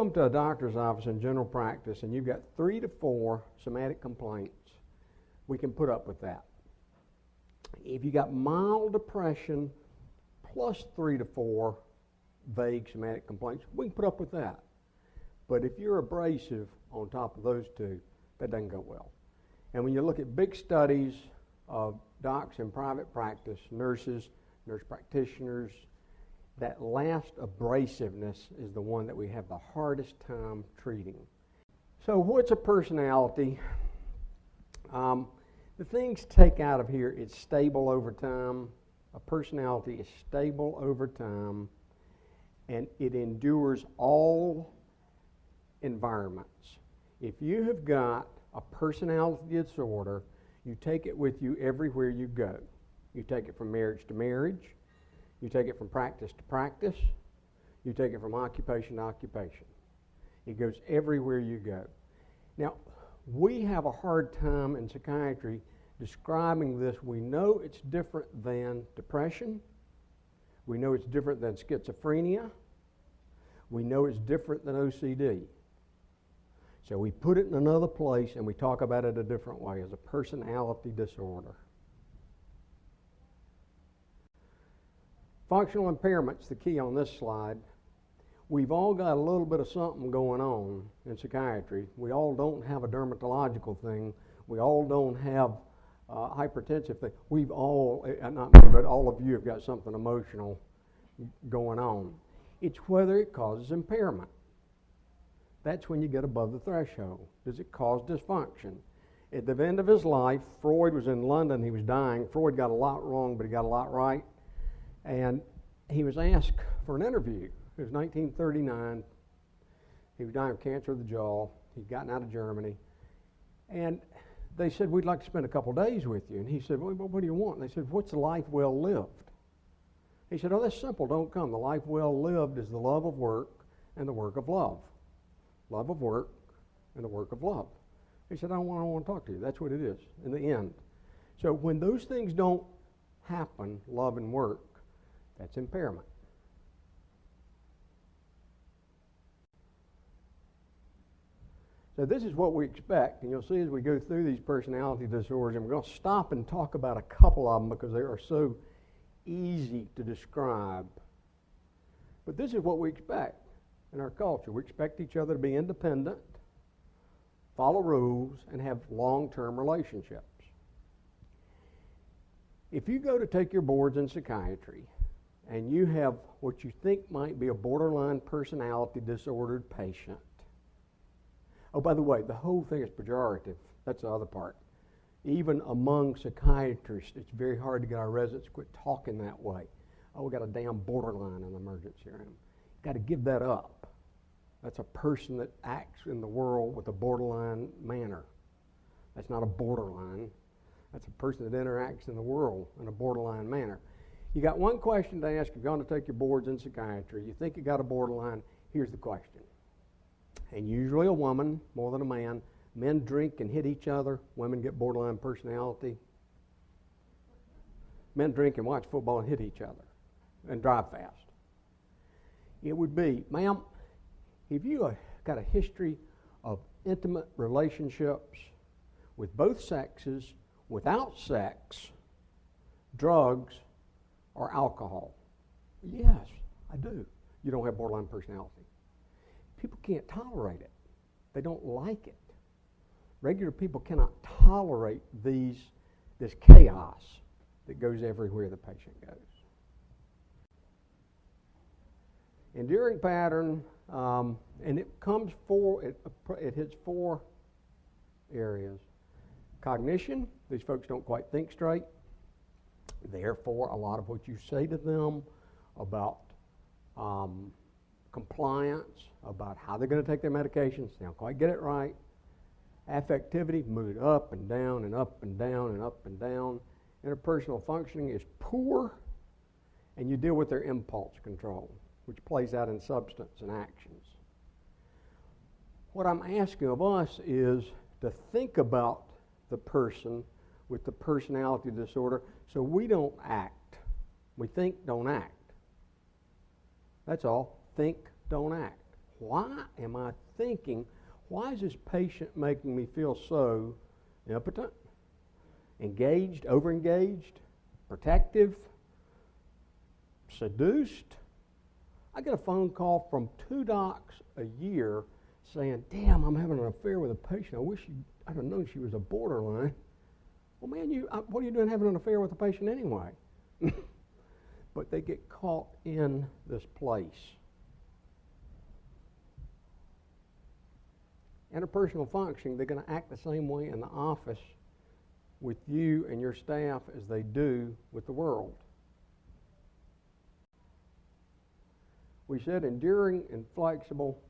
come to a doctor's office in general practice and you've got 3 to 4 somatic complaints, we can put up with that. If you got mild depression plus 3 to 4 vague somatic complaints, we can put up with that. But if you're abrasive on top of those two, that doesn't go well. And when you look at big studies of docs in private practice, nurses, nurse practitioners, that last abrasiveness is the one that we have the hardest time treating. So what's a personality? The things take out of here, it's stable over time. A personality is stable over time, and it endures all environments. If you have got a personality disorder, you take it with you everywhere you go. You take it from marriage to marriage. You take it from practice to practice. You take it from occupation to occupation. It goes everywhere you go. Now, we have a hard time in psychiatry describing this. We know it's different than depression. We know it's different than schizophrenia. We know it's different than OCD. So we put it in another place and we talk about it a different way, as a personality disorder. Functional impairment's the key on this slide. We've all got a little bit of something going on in psychiatry. We all don't have a dermatological thing. We all don't have a hypertensive thing. We've all, not me, but all of you have got something emotional going on. It's whether it causes impairment. That's when you get above the threshold. Does it cause dysfunction? At the end of his life, Freud was in London. He was dying. Freud got a lot wrong, but he got a lot right. And he was asked for an interview. It was 1939. He was dying of cancer of the jaw. He'd gotten out of Germany. And they said, we'd like to spend a couple days with you. And he said, well, what do you want? And they said, what's a life well lived? He said, oh, that's simple. Don't come. The life well lived is the love of work and the work of love. Love of work and the work of love. He said, I don't want to talk to you. That's what it is in the end. So when those things don't happen, love and work, that's impairment. So this is what we expect, and you'll see as we go through these personality disorders, and we're going to stop and talk about a couple of them because they are so easy to describe. But this is what we expect in our culture. We expect each other to be independent, follow rules, and have long-term relationships. If you go to take your boards in psychiatry and you have what you think might be a borderline personality disordered patient, oh, by the way, the whole thing is pejorative. That's the other part. Even among psychiatrists, it's very hard to get our residents to quit talking that way. Oh, we got a damn borderline in the emergency room. Got to give that up. That's a person that acts in the world with a borderline manner. That's not a borderline. That's a person that interacts in the world in a borderline manner. You got one question to ask if you're going to take your boards in psychiatry. You think you got a borderline. Here's the question. And usually a woman more than a man. Men drink and hit each other. Women get borderline personality. Men drink and watch football and hit each other and drive fast. It would be, ma'am, if you got a history of intimate relationships with both sexes, without sex, drugs, or alcohol. Yes, I do. You don't have borderline personality. People can't tolerate it. They don't like it. Regular people cannot tolerate this chaos that goes everywhere the patient goes. Enduring pattern, and it hits 4 areas. Cognition, these folks don't quite think straight. Therefore, a lot of what you say to them about compliance, about how they're going to take their medications, they don't quite get it right. Affectivity, mood up and down and up and down and up and down. Interpersonal functioning is poor, and you deal with their impulse control, which plays out in substance and actions. What I'm asking of us is to think about the person with the personality disorder so we don't act. We think, don't act. That's all. Think, don't act. why am I thinking, why is this patient making me feel so impotent, engaged, overengaged, protective, seduced? I get a phone call from 2 docs a year saying, damn, I'm having an affair with a patient. I wish I'd have known she was a borderline. Well, man, what are you doing having an affair with a patient anyway? But they get caught in this place. Interpersonal functioning, they're going to act the same way in the office with you and your staff as they do with the world. We said enduring and flexible,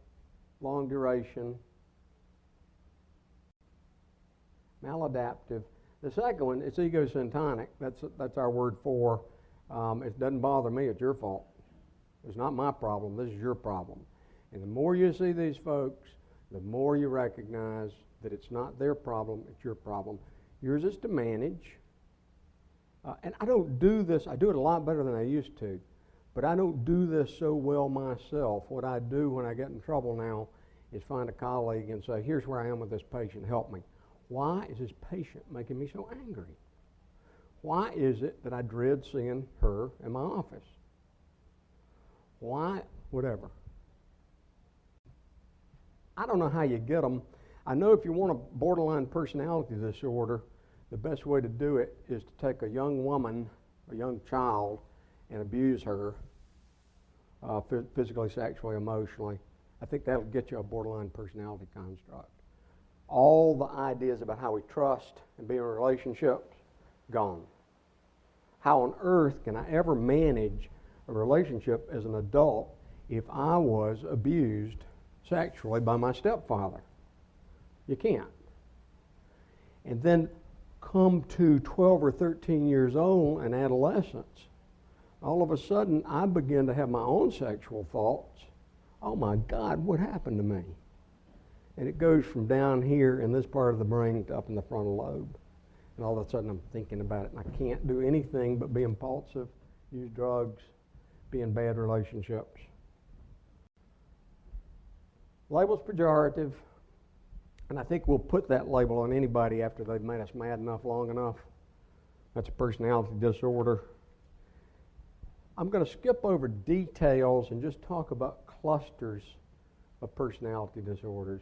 long duration, maladaptive. The second one, it's egocentric. That's our word for it doesn't bother me, it's your fault. It's not my problem, this is your problem. And the more you see these folks, the more you recognize that it's not their problem, it's your problem. Yours is to manage. And I don't do this, I do it a lot better than I used to, but I don't do this so well myself. What I do when I get in trouble now is find a colleague and say, here's where I am with this patient, help me. Why is this patient making me so angry? Why is it that I dread seeing her in my office? Why? Whatever. I don't know how you get them. I know if you want a borderline personality disorder, the best way to do it is to take a young woman, a young child, and abuse her physically, sexually, emotionally. I think that'll get you a borderline personality construct. All the ideas about how we trust and be in relationships, gone. How on earth can I ever manage a relationship as an adult if I was abused sexually by my stepfather? You can't. And then come to 12 or 13 years old and adolescence, all of a sudden I begin to have my own sexual thoughts. Oh my God, what happened to me? And it goes from down here in this part of the brain to up in the frontal lobe. And all of a sudden I'm thinking about it and I can't do anything but be impulsive, use drugs, be in bad relationships. Label's pejorative, and I think we'll put that label on anybody after they've made us mad enough long enough. That's a personality disorder. I'm going to skip over details and just talk about clusters of personality disorders.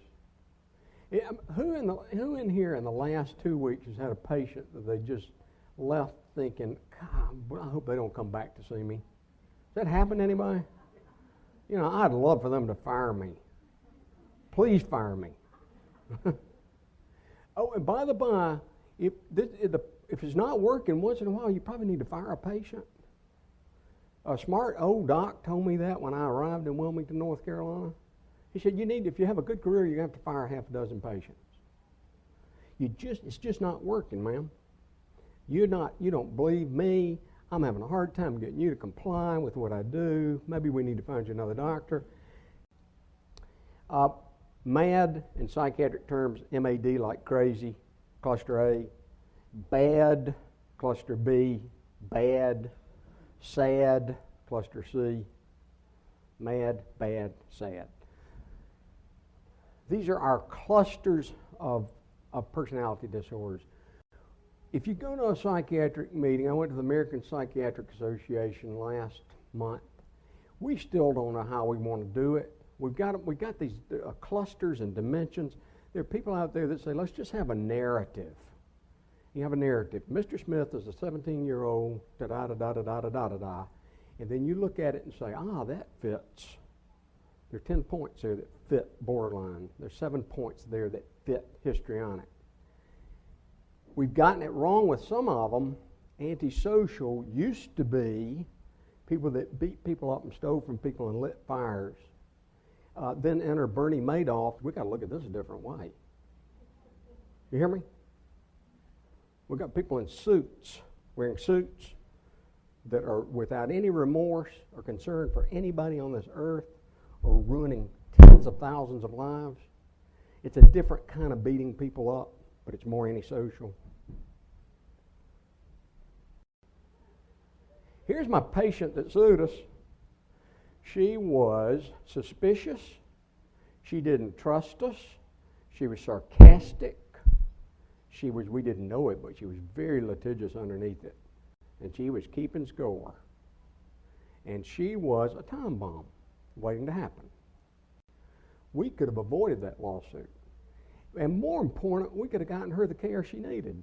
Who in here in the last 2 weeks has had a patient that they just left thinking, God, I hope they don't come back to see me? Does that happen to anybody? You know, I'd love for them to fire me. Please fire me. Oh, and by the by, if it's not working once in a while, you probably need to fire a patient. A smart old doc told me that when I arrived in Wilmington, North Carolina. He said, if you have a good career, you're going to have to fire half a dozen patients. It's just not working, ma'am. You don't believe me. I'm having a hard time getting you to comply with what I do. Maybe we need to find you another doctor. MAD, in psychiatric terms, MAD, like crazy, cluster A. Bad, cluster B. Bad. Sad, cluster C. Mad, bad, sad. These are our clusters of personality disorders. If you go to a psychiatric meeting, I went to the American Psychiatric Association last month. We still don't know how we want to do it. We've got these clusters and dimensions. There are people out there that say, let's just have a narrative. You have a narrative. Mr. Smith is a 17-year-old, da-da-da-da-da-da-da-da-da. And then you look at it and say, that fits. There are 10 points there that fit borderline. There's 7 points there that fit histrionic. We've gotten it wrong with some of them. Antisocial used to be people that beat people up and stole from people and lit fires. Then enter Bernie Madoff. We've got to look at this a different way. You hear me? We've got people in suits, wearing suits, that are without any remorse or concern for anybody on this earth or ruining tens of thousands of lives. It's a different kind of beating people up, but it's more antisocial. Here's my patient that sued us. She was suspicious, She didn't trust us. She was sarcastic. We didn't know it, but she was very litigious underneath it. And she was keeping score. And she was a time bomb waiting to happen. We could have avoided that lawsuit. And more important, we could have gotten her the care she needed.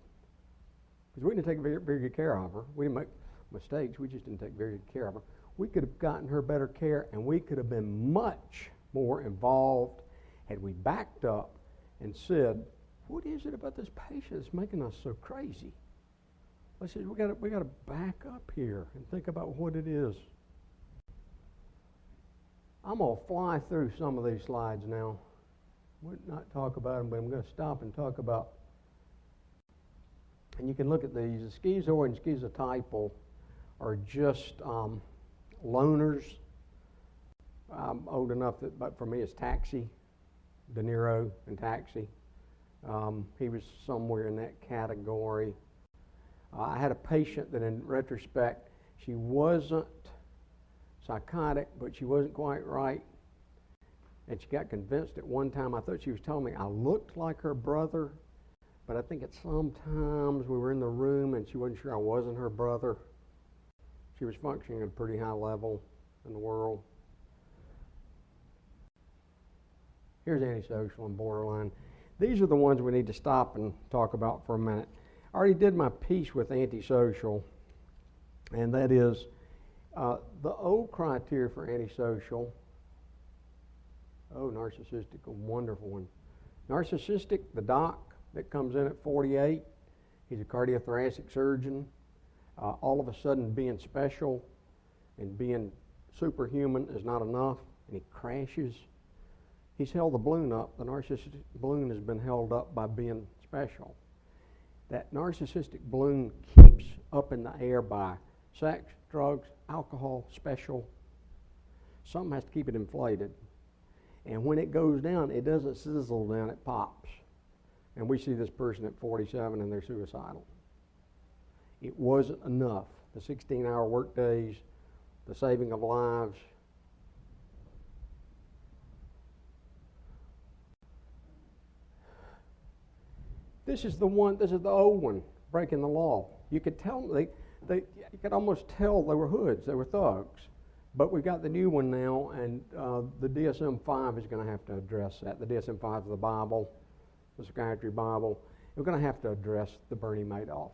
Because we didn't take very, very good care of her. We didn't make mistakes. We just didn't take very good care of her. We could have gotten her better care, and we could have been much more involved had we backed up and said, what is it about this patient that's making us so crazy? I said, we got to back up here and think about what it is. I'm going to fly through some of these slides now. We'll not talk about them, but I'm going to stop and talk about. And you can look at these. The schizoid and schizotypal are just loners. I'm old enough that, but for me, it's Taxi, De Niro and Taxi. He was somewhere in that category. I had a patient that, in retrospect, she wasn't psychotic, but she wasn't quite right. And she got convinced at one time. I thought she was telling me I looked like her brother, but I think at some times we were in the room and she wasn't sure I wasn't her brother. She was functioning at a pretty high level in the world. Here's antisocial and borderline. These are the ones we need to stop and talk about for a minute. I already did my piece with antisocial, and that is the old criteria for antisocial. Oh, narcissistic, a wonderful one. Narcissistic, the doc that comes in at 48, he's a cardiothoracic surgeon. All of a sudden being special and being superhuman is not enough, and he crashes. He's held the balloon up. The narcissistic balloon has been held up by being special. That narcissistic balloon keeps up in the air by sex, drugs, alcohol, special. Something has to keep it inflated. And when it goes down, it doesn't sizzle down, it pops. And we see this person at 47 and they're suicidal. It wasn't enough. The 16-hour work days, the saving of lives. This is the old one, breaking the law. You could tell, you could almost tell they were hoods, they were thugs. But we got the new one now, and the DSM-5 is going to have to address that. The DSM-5 is the Bible, the psychiatry Bible. We're going to have to address the Bernie Madoff.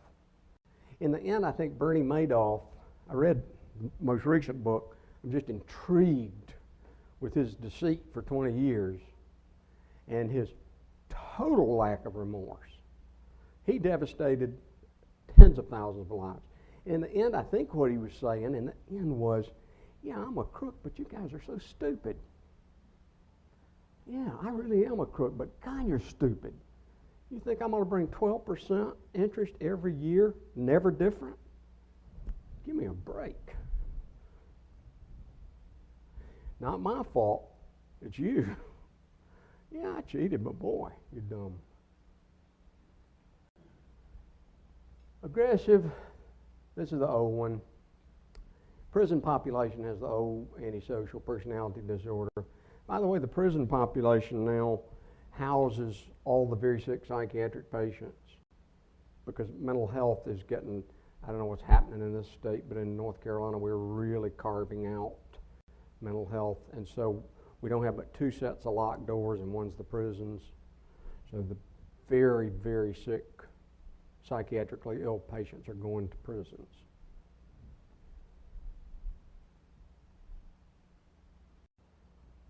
In the end, I think Bernie Madoff, I read the most recent book, I'm just intrigued with his deceit for 20 years and his total lack of remorse. He devastated tens of thousands of lives. In the end, I think what he was saying in the end was, yeah, I'm a crook, but you guys are so stupid. Yeah, I really am a crook, but God, you're stupid. You think I'm going to bring 12% interest every year, never different? Give me a break. Not my fault. It's you. Yeah, I cheated, but boy, you're dumb. Aggressive, this is the old one. Prison population has the old antisocial personality disorder. By the way, the prison population now houses all the very sick psychiatric patients because mental health is getting, I don't know what's happening in this state, but in North Carolina we're really carving out mental health. And so we don't have but two sets of locked doors, and one's the prisons. So the very, very sick, psychiatrically ill patients are going to prisons.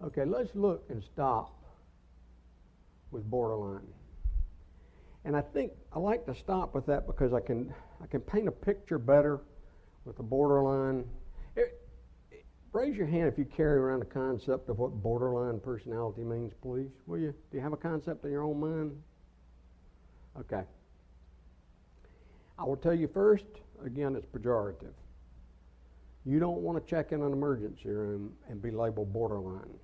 Okay, let's look and stop with borderline. And I think I like to stop with that because I can paint a picture better with the borderline. Raise your hand if you carry around a concept of what borderline personality means, please, will you? Do you have a concept in your own mind? Okay. I will tell you first, again, it's pejorative. You don't want to check in an emergency room and be labeled borderline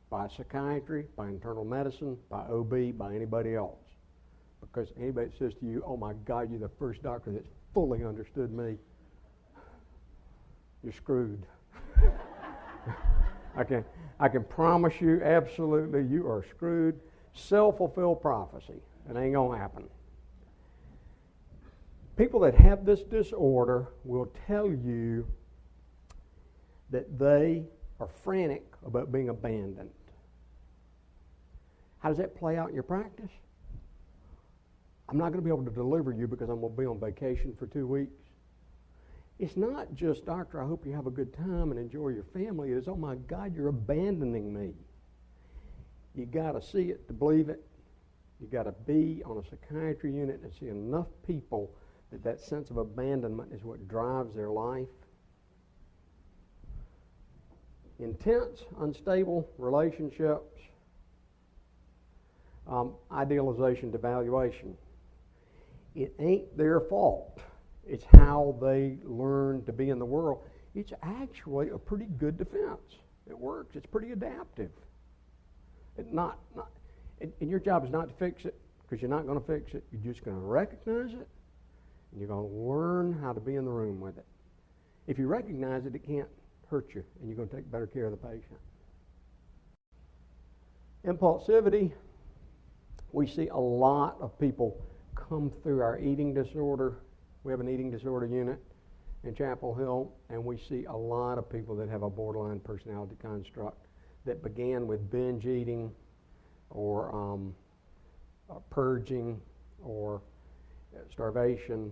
by psychiatry, by internal medicine, by OB, by anybody else. Because anybody that says to you, oh my God, you're the first doctor that's fully understood me, you're screwed. I can promise you, absolutely, you are screwed. Self-fulfilled prophecy. It ain't going to happen. People that have this disorder will tell you that they are frantic about being abandoned. How does that play out in your practice? I'm not going to be able to deliver you because I'm going to be on vacation for 2 weeks. It's not just, doctor, I hope you have a good time and enjoy your family. It's, oh my God, you're abandoning me. You got to see it to believe it. You got to be on a psychiatry unit and see enough people that sense of abandonment is what drives their life. Intense, unstable relationships, idealization, devaluation. It ain't their fault. It's how they learn to be in the world. It's actually a pretty good defense. It works. It's pretty adaptive. And your job is not to fix it, because you're not going to fix it. You're just going to recognize it, and you're going to learn how to be in the room with it. If you recognize it, it can't hurt you, and you're going to take better care of the patient. Impulsivity. We see a lot of people come through our eating disorder. We have an eating disorder unit in Chapel Hill, and we see a lot of people that have a borderline personality construct that began with binge eating or purging or starvation.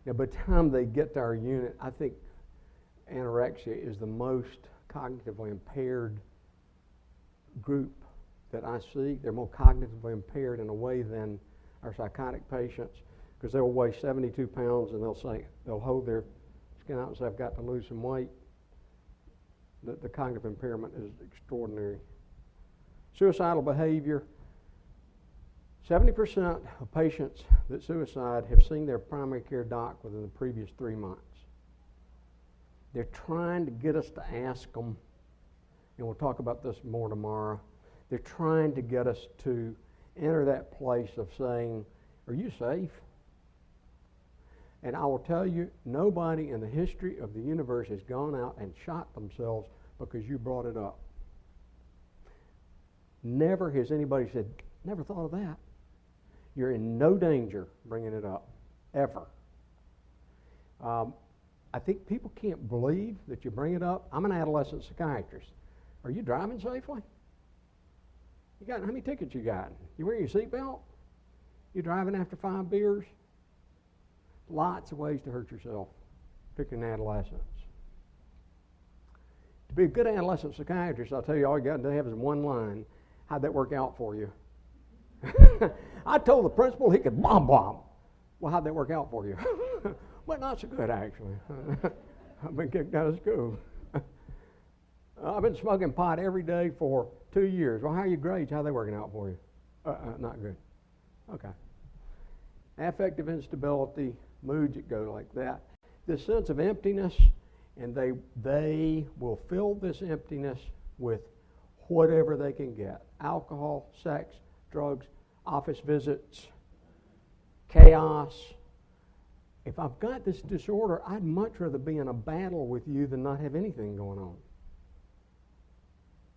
Now, by the time they get to our unit, I think anorexia is the most cognitively impaired group that I see. They're more cognitively impaired in a way than our psychotic patients, because they'll weigh 72 pounds and they'll hold their skin out and say, I've got to lose some weight. The cognitive impairment is extraordinary. Suicidal behavior. 70% of patients that suicide have seen their primary care doc within the previous 3 months. They're trying to get us to ask them, and we'll talk about this more tomorrow. They're trying to get us to enter that place of saying, are you safe? And I will tell you, nobody in the history of the universe has gone out and shot themselves because you brought it up. Never has anybody said, never thought of that. You're in no danger bringing it up, ever. I think people can't believe that you bring it up. I'm an adolescent psychiatrist. Are you driving safely? How many tickets you got? You wearing your seatbelt? You driving after 5 beers? Lots of ways to hurt yourself, particularly in adolescence. To be a good adolescent psychiatrist, I'll tell you, all you got to have is one line. How'd that work out for you? I told the principal he could bomb. Well, how'd that work out for you? Well, not so good, actually. I've been kicked out of school. I've been smoking pot every day for 2 years. Well, how are your grades? How are they working out for you? Not good. Okay. Affective instability, moods that go like that. This sense of emptiness, and they will fill this emptiness with whatever they can get. Alcohol, sex, drugs, office visits, chaos. If I've got this disorder, I'd much rather be in a battle with you than not have anything going on.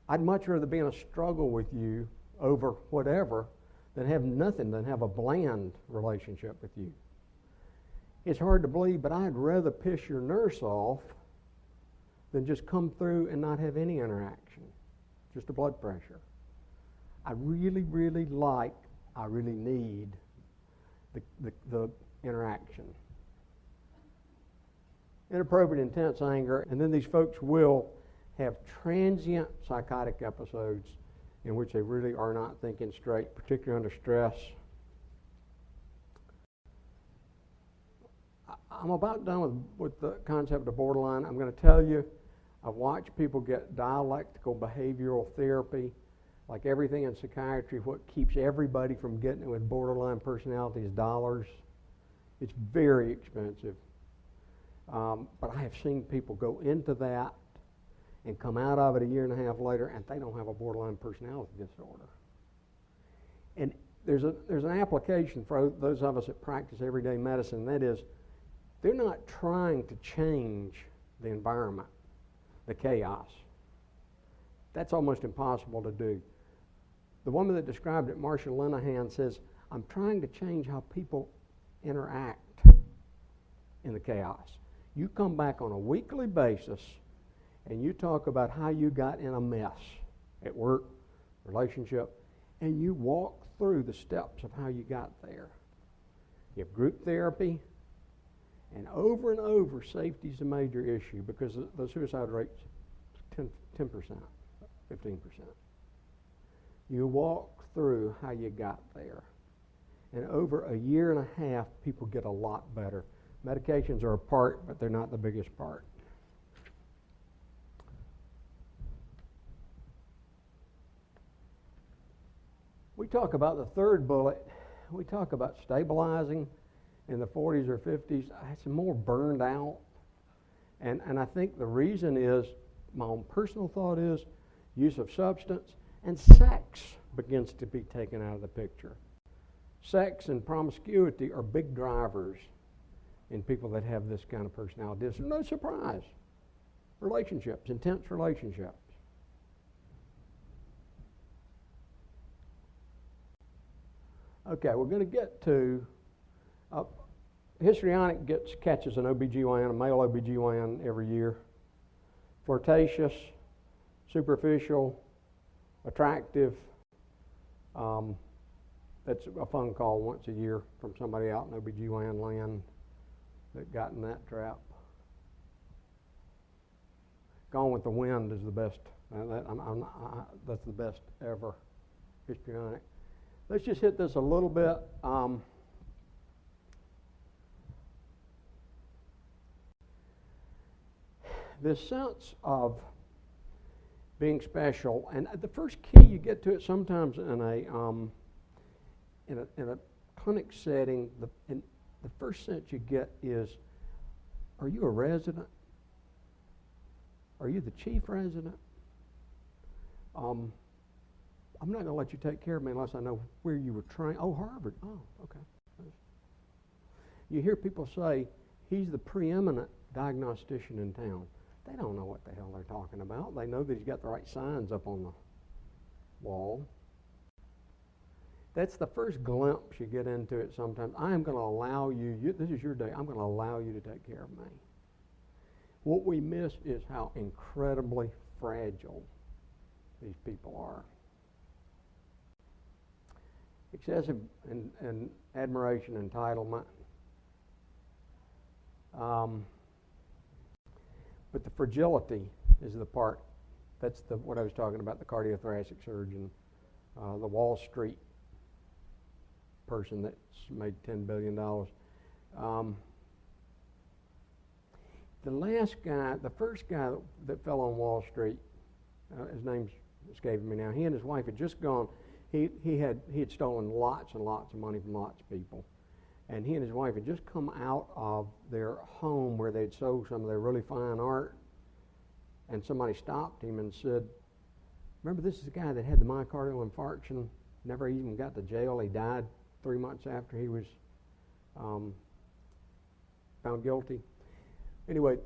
I'd much rather be in a struggle with you over whatever than have nothing, than have a bland relationship with you. It's hard to believe, but I'd rather piss your nurse off than just come through and not have any interaction, just a blood pressure. I really, really need the interaction. Inappropriate, intense anger, and then these folks will have transient psychotic episodes in which they really are not thinking straight, particularly under stress. I'm about done with the concept of borderline. I'm going to tell you, I've watched people get dialectical behavioral therapy. Like everything in psychiatry, what keeps everybody from getting it with borderline personality is dollars. It's very expensive. But I have seen people go into that and come out of it a year and a half later, and they don't have a borderline personality disorder. And there's an application for those of us that practice everyday medicine. That is, they're not trying to change the environment, the chaos. That's almost impossible to do. The woman that described it, Marsha Linehan, says, I'm trying to change how people interact in the chaos. You come back on a weekly basis and you talk about how you got in a mess at work, relationship, and you walk through the steps of how you got there. You have group therapy, and over, safety is a major issue because the suicide rate's 10%, 15%. You walk through how you got there. And over a year and a half, people get a lot better. Medications are a part, but they're not the biggest part. We talk about the third bullet. We talk about stabilizing in the 40s or 50s. It's more burned out. And I think the reason is, my own personal thought is, use of substance, and sex begins to be taken out of the picture. Sex and promiscuity are big drivers in people that have this kind of personality. It's no surprise. Relationships, intense relationships. Okay, we're going to get to, histrionic catches an OBGYN, a male OBGYN every year. Flirtatious, superficial, attractive. That's a phone call once a year from somebody out in OBGYN land that got in that trap. Gone with the Wind is the best. That's the best ever. Histrionic. Let's just hit this a little bit. This sense of being special, and the first key you get to it sometimes in a clinic setting, the first sense you get is, are you a resident? Are you the chief resident? I'm not going to let you take care of me unless I know where you were trained. Oh, Harvard. Oh, okay. You hear people say, he's the preeminent diagnostician in town. They don't know what the hell they're talking about. They know that he's got the right signs up on the wall. That's the first glimpse you get into it sometimes. I am going to allow you, this is your day, I'm going to allow you to take care of me. What we miss is how incredibly fragile these people are. Excessive and admiration, entitlement. But the fragility is the part, that's what I was talking about, the cardiothoracic surgeon, the Wall Street person that's made $10 billion. The first guy that fell on Wall Street, his name's escaping me now, he and his wife had just gone, he had stolen lots and lots of money from lots of people. And he and his wife had just come out of their home where they'd sold some of their really fine art. And somebody stopped him and said, remember, this is the guy that had the myocardial infarction, never even got to jail. He died 3 months after he was found guilty. Anyway,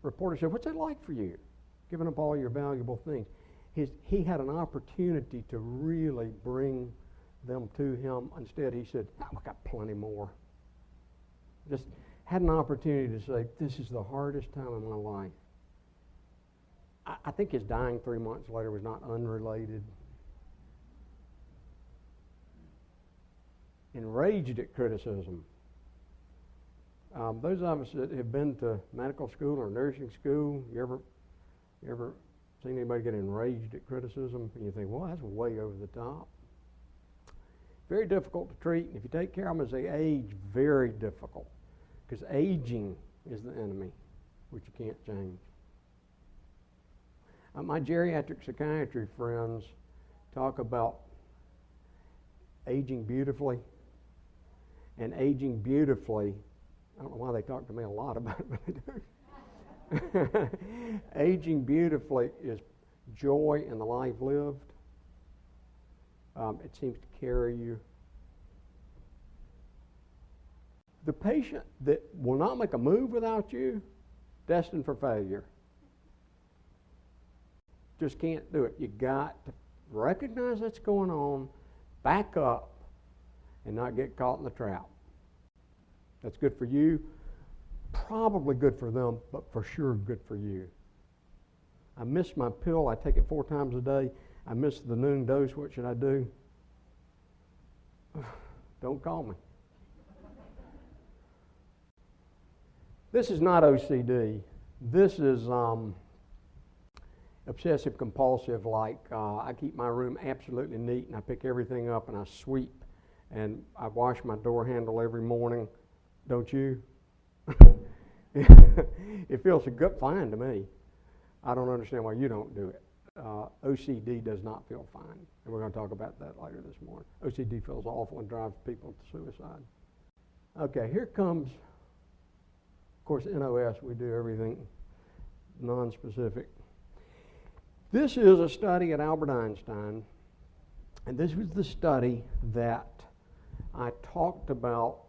reporter said, what's that like for you, giving up all your valuable things? He had an opportunity to really bring them to him. Instead, he said, I've got plenty more. Just had an opportunity to say, this is the hardest time of my life. I think his dying 3 months later was not unrelated. Enraged at criticism. Those of us that have been to medical school or nursing school, you ever seen anybody get enraged at criticism? And you think, well, that's way over the top. Very difficult to treat. If you take care of them as they age, very difficult. Because aging is the enemy, which you can't change. My geriatric psychiatry friends talk about aging beautifully. And aging beautifully, I don't know why they talk to me a lot about it, but they do. Aging beautifully is joy in the life lived. It seems to carry you. The patient that will not make a move without you, destined for failure. Just can't do it. You got to recognize what's going on, back up, and not get caught in the trap. That's good for you, probably good for them, but for sure good for you. I miss my pill. I take it 4 times a day. I miss the noon dose. What should I do? Don't call me. This is not OCD. This is obsessive compulsive, like I keep my room absolutely neat and I pick everything up and I sweep and I wash my door handle every morning. Don't you? It feels good, fine to me. I don't understand why you don't do it. OCD does not feel fine, and we're going to talk about that later this morning. OCD feels awful and drives people to suicide. Okay, here comes, of course, NOS, we do everything non-specific. This is a study at Albert Einstein, and this was the study that I talked about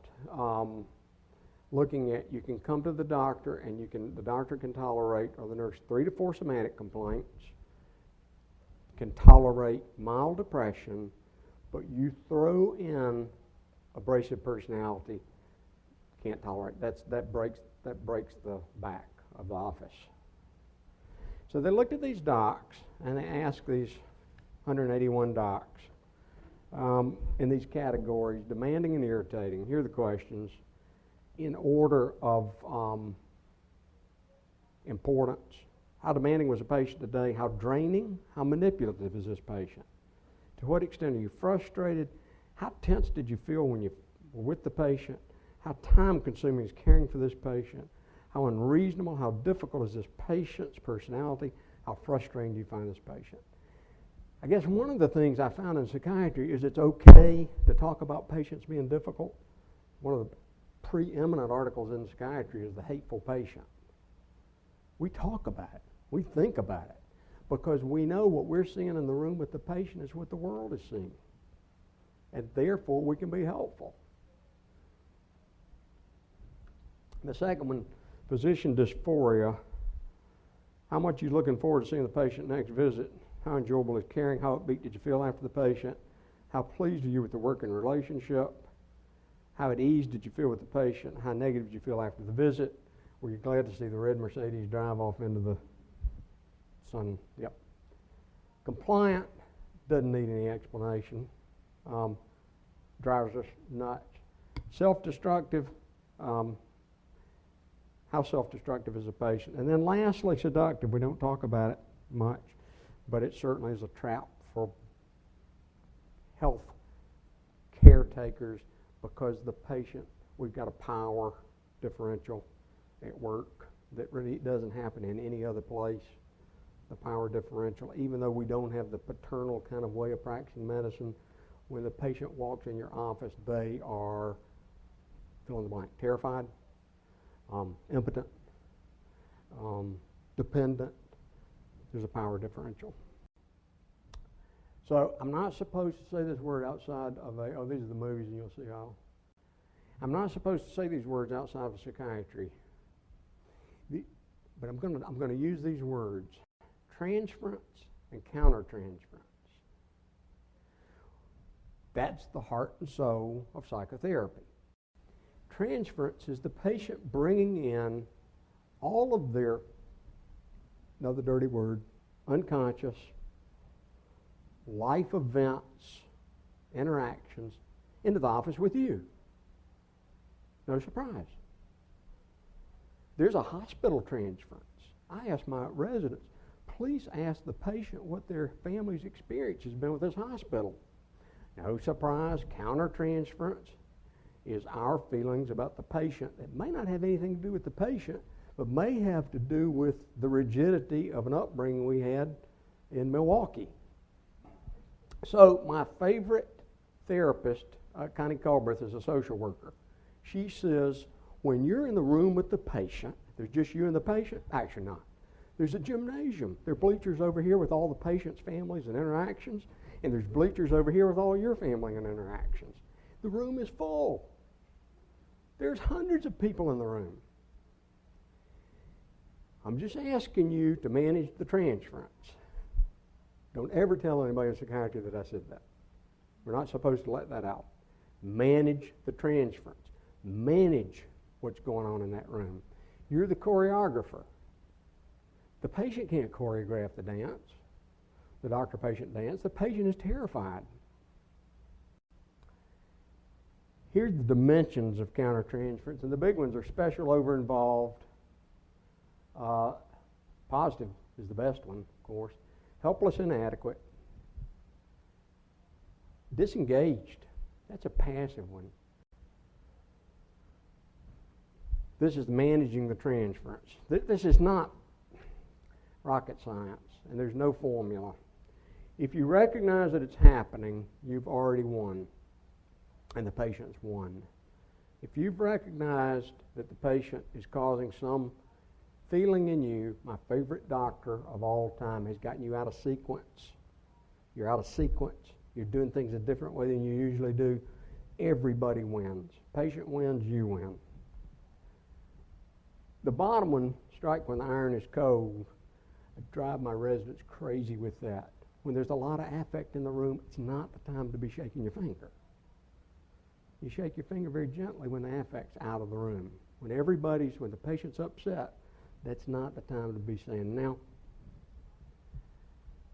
looking at. You can come to the doctor, and the doctor can tolerate, or the nurse, 3 to 4 somatic complaints, can tolerate mild depression, but you throw in abrasive personality, can't tolerate. That breaks the back of the office. So they looked at these docs, and they asked these 181 docs in these categories, demanding and irritating. Here are the questions in order of importance. How demanding was the patient today? How draining? How manipulative is this patient? To what extent are you frustrated? How tense did you feel when you were with the patient? How time-consuming is caring for this patient? How unreasonable, how difficult is this patient's personality? How frustrating do you find this patient? I guess one of the things I found in psychiatry is it's okay to talk about patients being difficult. One of the preeminent articles in psychiatry is the hateful patient. We talk about it. We think about it because we know what we're seeing in the room with the patient is what the world is seeing. And therefore, we can be helpful. The second one, physician dysphoria. How much are you looking forward to seeing the patient next visit? How enjoyable is caring? How upbeat did you feel after the patient? How pleased are you with the working relationship? How at ease did you feel with the patient? How negative did you feel after the visit? Were you glad to see the red Mercedes drive off into the sun? Yep. Compliant, doesn't need any explanation. Drives us nuts. Self-destructive, how self-destructive is a patient? And then lastly, seductive. We don't talk about it much, but it certainly is a trap for health caretakers because the patient, we've got a power differential at work that really doesn't happen in any other place. The power differential, even though we don't have the paternal kind of way of practicing medicine, when the patient walks in your office, they are, fill in the blank, terrified, impotent, dependent. There's a power differential. So I'm not supposed to say this word outside of these are the movies and you'll see how. I'm not supposed to say these words outside of psychiatry. But I'm going to use these words, transference and countertransference. That's the heart and soul of psychotherapy. Transference is the patient bringing in all of their, another dirty word, unconscious, life events, interactions into the office with you. No surprise. There's a hospital transference. I ask my residents, please ask the patient what their family's experience has been with this hospital. No surprise, countertransference is our feelings about the patient that may not have anything to do with the patient, but may have to do with the rigidity of an upbringing we had in Milwaukee. So my favorite therapist, Connie Culbreth, is a social worker. She says, when you're in the room with the patient, there's just you and the patient? Actually not. There's a gymnasium. There are bleachers over here with all the patient's families and interactions, and there's bleachers over here with all your family and interactions. The room is full. There's hundreds of people in the room. I'm just asking you to manage the transference. Don't ever tell anybody in psychiatry that I said that. We're not supposed to let that out. Manage the transference. Manage what's going on in that room. You're the choreographer. The patient can't choreograph the dance, the doctor-patient dance. The patient is terrified. Here's the dimensions of countertransference, and the big ones are special, over-involved. Positive is the best one, of course. Helpless, inadequate. Disengaged. That's a passive one. This is managing the transference. This is not rocket science, and there's no formula. If you recognize that it's happening, you've already won, and the patient's won. If you've recognized that the patient is causing some feeling in you, my favorite doctor of all time has gotten you out of sequence. You're out of sequence. You're doing things a different way than you usually do. Everybody wins. Patient wins, you win. The bottom one, strike when the iron is cold. I drive my residents crazy with that. When there's a lot of affect in the room, it's not the time to be shaking your finger. You shake your finger very gently when the affect's out of the room. When the patient's upset, that's not the time to be saying, now,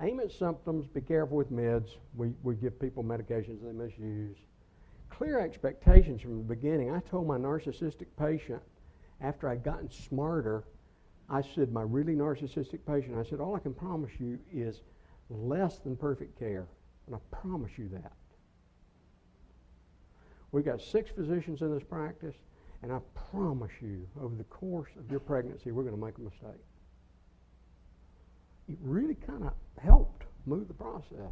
aim at symptoms, be careful with meds. We give people medications they misuse. Clear expectations from the beginning. I told my narcissistic patient, after I'd gotten smarter, I said, my really narcissistic patient, I said, all I can promise you is less than perfect care. And I promise you that. We've got 6 physicians in this practice, and I promise you, over the course of your pregnancy, we're going to make a mistake. It really kind of helped move the process.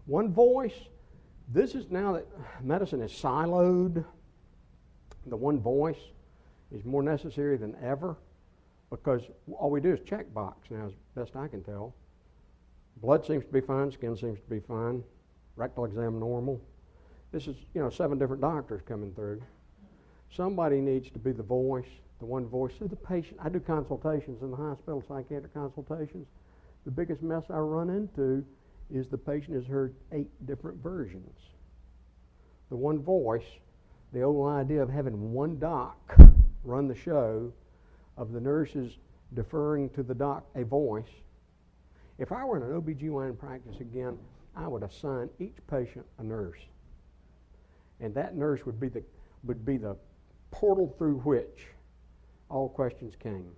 One voice. This is now that medicine is siloed, the one voice is more necessary than ever, because all we do is check box now, as best I can tell. Blood seems to be fine, skin seems to be fine, rectal exam normal. This is, 7 different doctors coming through. Somebody needs to be the voice, the one voice. So the patient, I do consultations in the hospital, psychiatric consultations. The biggest mess I run into is the patient has heard 8 different versions. The one voice, the old idea of having one doc run the show, of the nurses deferring to the doc a voice. If I were in an OBGYN practice again, I would assign each patient a nurse. And that nurse would be the portal through which all questions came.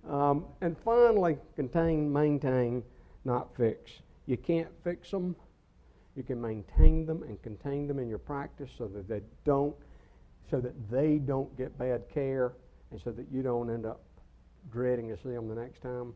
And finally, contain, maintain, not fix. You can't fix them. You can maintain them and contain them in your practice so that they don't get bad care, and so that you don't end up dreading to see them the next time.